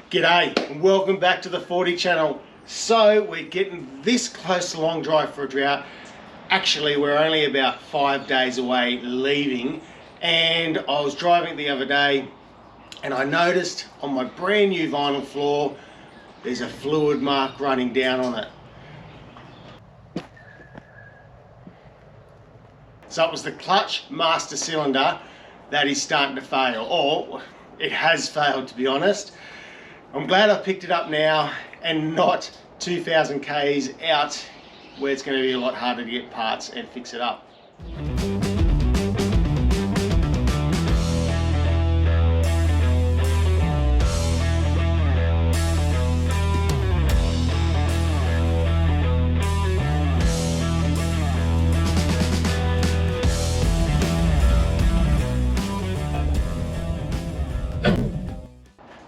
G'day and welcome back to the 40 channel. So we're getting this close to long drive for a drought. Actually, we're only about 5 days away leaving, and I was driving the other day and I noticed on my brand new vinyl floor there's a fluid mark running down on it. So it was the clutch master cylinder that is starting to fail, or it has failed, to be honest. I'm glad I picked it up now and not 2,000 k's out where it's going to be a lot harder to get parts and fix it up.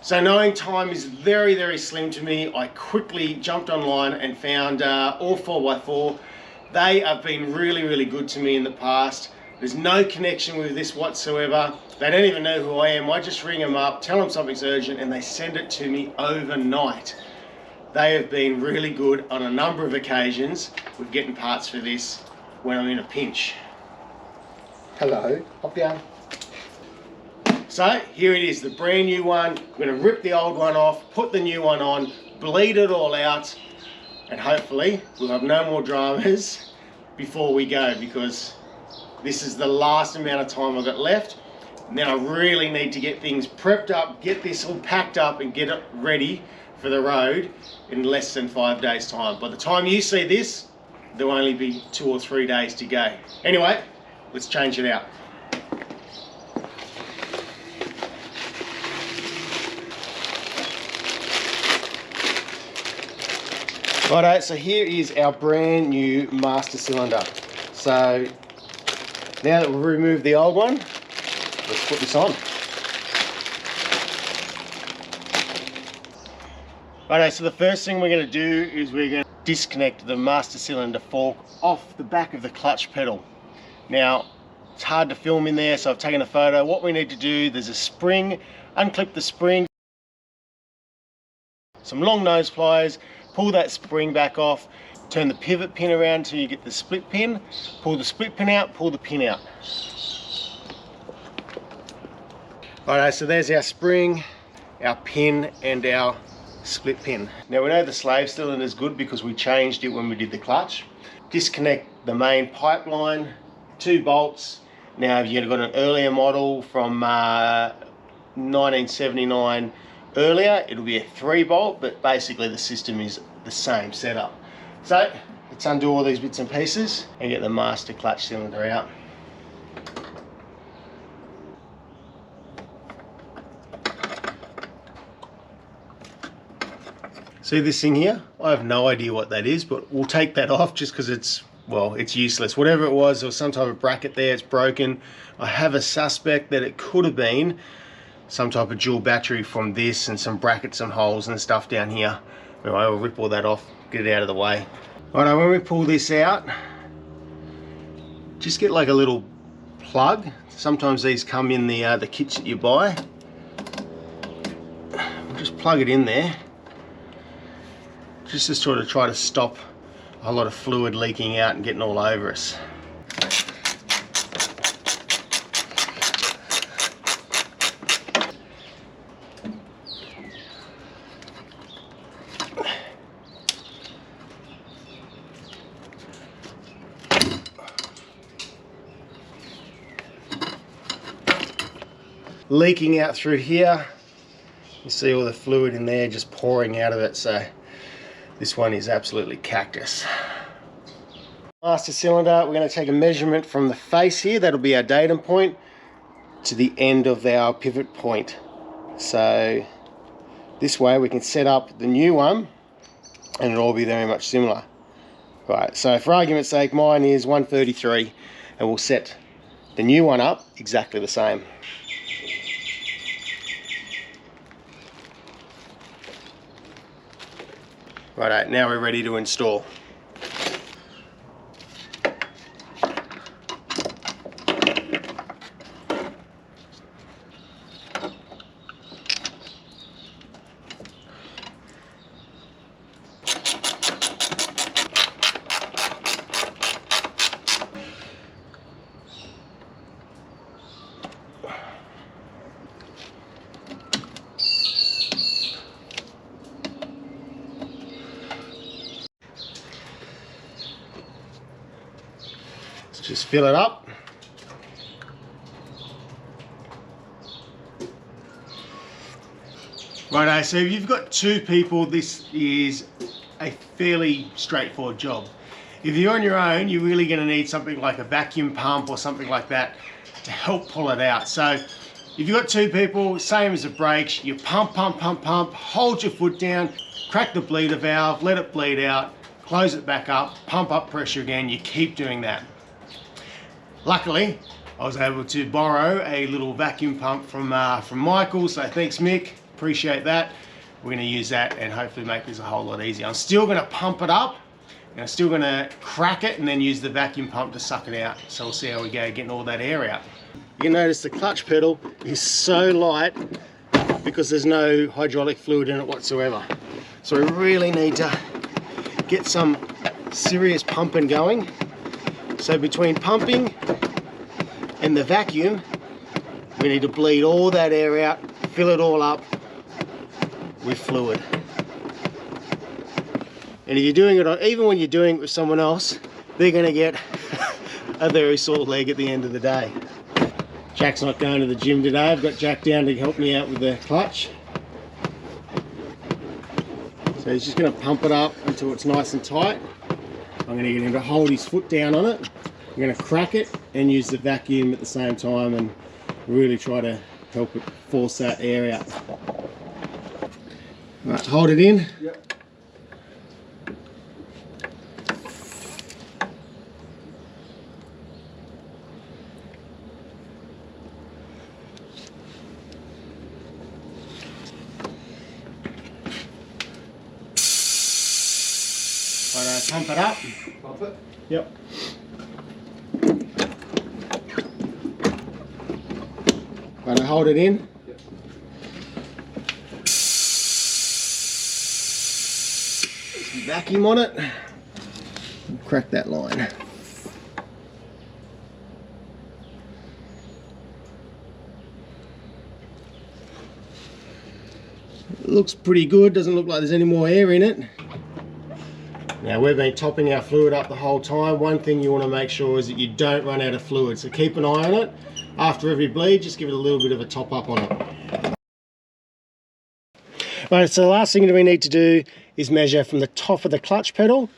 So knowing time is very, very slim to me, I quickly jumped online and found all 4x4. They have been really, really good to me in the past. There's no connection with this whatsoever. They don't even know who I am. I just ring them up, tell them something's urgent, and they send it to me overnight. They have been really good on a number of occasions with getting parts for this when I'm in a pinch. Hello, hop down. So here it is, the brand new one. I'm going to rip the old one off, put the new one on, bleed it all out, and hopefully we'll have no more dramas before we go, because this is the last amount of time I've got left. And then I really need to get things prepped up, get this all packed up and get it ready for the road in less than 5 days time. By the time you see this, there'll only be 2 or 3 days to go. Anyway, let's change it out. Righto, so here is our brand new master cylinder. So now that we've removed the old one, let's put this on. Righto, so the first thing we're going to do is we're going to disconnect the master cylinder fork off the back of the clutch pedal. Now, it's hard to film in there, so I've taken a photo. What we need to do, there's a spring, unclip the spring, some long nose pliers, pull that spring back off, turn the pivot pin around until you get the split pin, pull the split pin out, pull the pin out. Alright, so there's our spring, our pin and our split pin. Now we know the slave cylinder is good because we changed it when we did the clutch. Disconnect the main pipeline, 2 bolts. Now if you've got an earlier model from 1979 earlier, it'll be a 3-bolt, but basically the system is the same setup. So let's undo all these bits and pieces and get the master clutch cylinder out. See this thing here? I have no idea what that is, but we'll take that off just because it's, well, it's useless. Whatever it was, there was some type of bracket there, it's broken. I have a suspect that it could have been some type of dual battery from this, and some brackets and holes and stuff down here. Anyway, I'll rip all that off, get it out of the way. Alright, when we pull this out, just get like a little plug. Sometimes these come in the kits that you buy. Just plug it in there, just to sort of try to stop a lot of fluid leaking out and getting all over us. Leaking out through here, you see all the fluid in there just pouring out of it, so this one is absolutely cactus. Master cylinder, we're going to take a measurement from the face here, that'll be our datum point, to the end of our pivot point. So this way we can set up the new one and it'll all be very much similar. Right, so for argument's sake, mine is 133 and we'll set the new one up exactly the same. Righto, now we're ready to install. Just fill it up. Righto, so if you've got 2 people, this is a fairly straightforward job. If you're on your own, you're really going to need something like a vacuum pump or something like that to help pull it out. So if you've got 2 people, same as the brakes, you pump, pump, pump, pump, hold your foot down, crack the bleeder valve, let it bleed out, close it back up, pump up pressure again, you keep doing that. Luckily, I was able to borrow a little vacuum pump from Michael, so thanks Mick. Appreciate that. We're going to use that and hopefully make this a whole lot easier. I'm still going to pump it up and I'm still going to crack it and then use the vacuum pump to suck it out. So we'll see how we go getting all that air out. You can notice the clutch pedal is so light because there's no hydraulic fluid in it whatsoever. So we really need to get some serious pumping going. So between pumping and the vacuum, we need to bleed all that air out, fill it all up with fluid. And if you're doing it on, even when you're doing it with someone else, they're going to get a very sore leg at the end of the day. Jack's not going to the gym today. I've got Jack down to help me out with the clutch. So he's just going to pump it up until it's nice and tight. I'm going to get him to hold his foot down on it. I'm going to crack it and use the vacuum at the same time and really try to help it force that air out. Right, hold it in. Yep. Right, pump it up. Pump it? Yep. Right, hold it in. Yep. Some vacuum on it. Crack that line. It looks pretty good, doesn't look like there's any more air in it. Now we've been topping our fluid up the whole time. One thing you want to make sure is that you don't run out of fluid, so keep an eye on it. After every bleed, just give it a little bit of a top up on it. Right, so the last thing that we need to do is measure from the top of the clutch pedal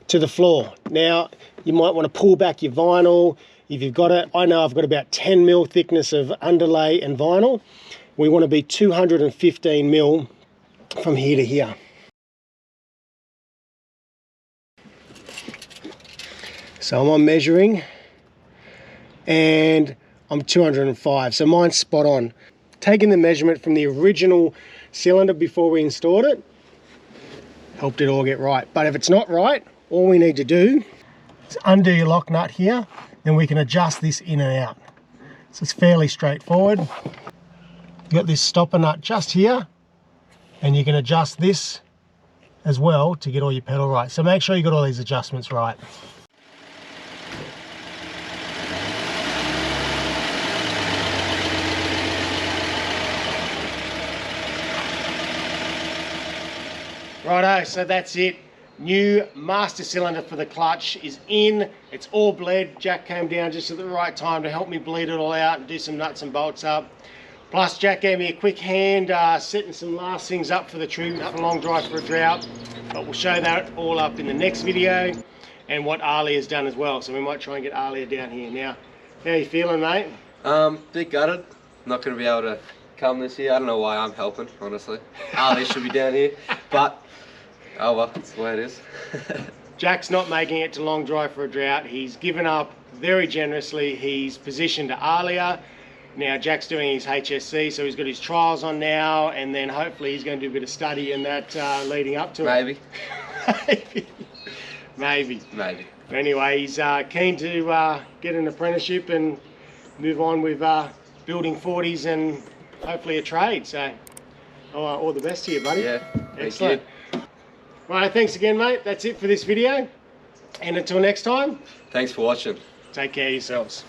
to the floor. Now, you might want to pull back your vinyl if you've got it. I know I've got about 10 mil thickness of underlay and vinyl. We want to be 215 mil from here to here. So I'm on measuring and I'm 205, so mine's spot on. Taking the measurement from the original cylinder before we installed it, helped it all get right. But if it's not right, all we need to do is undo your lock nut here, then we can adjust this in and out. So it's fairly straightforward. You've got this stopper nut just here, and you can adjust this as well to get all your pedal right. So make sure you got all these adjustments right. Righto, so that's it. New master cylinder for the clutch is in. It's all bled. Jack came down just at the right time to help me bleed it all out and do some nuts and bolts up. Plus Jack gave me a quick hand setting some last things up for the trip, up a long drive for a drought. But we'll show that all up in the next video and what Ali has done as well. So we might try and get Ali down here. Now, how are you feeling, mate? Bit gutted. Not going to be able to come this year. I don't know why I'm helping, honestly. Ali should be down here, but oh well, that's the way it is. Jack's not making it to long drive for a drought. He's given up very generously. He's positioned to Alia. Now Jack's doing his HSC, so he's got his trials on now, and then hopefully he's going to do a bit of study in that leading up to Maybe. it. Maybe. Maybe. But anyway, he's keen to get an apprenticeship and move on with building 40s and hopefully a trade. So all the best to you, buddy. Yeah. Excellent. Right, thanks again, mate. That's it for this video. And until next time, Thanks for watching. take care of yourselves.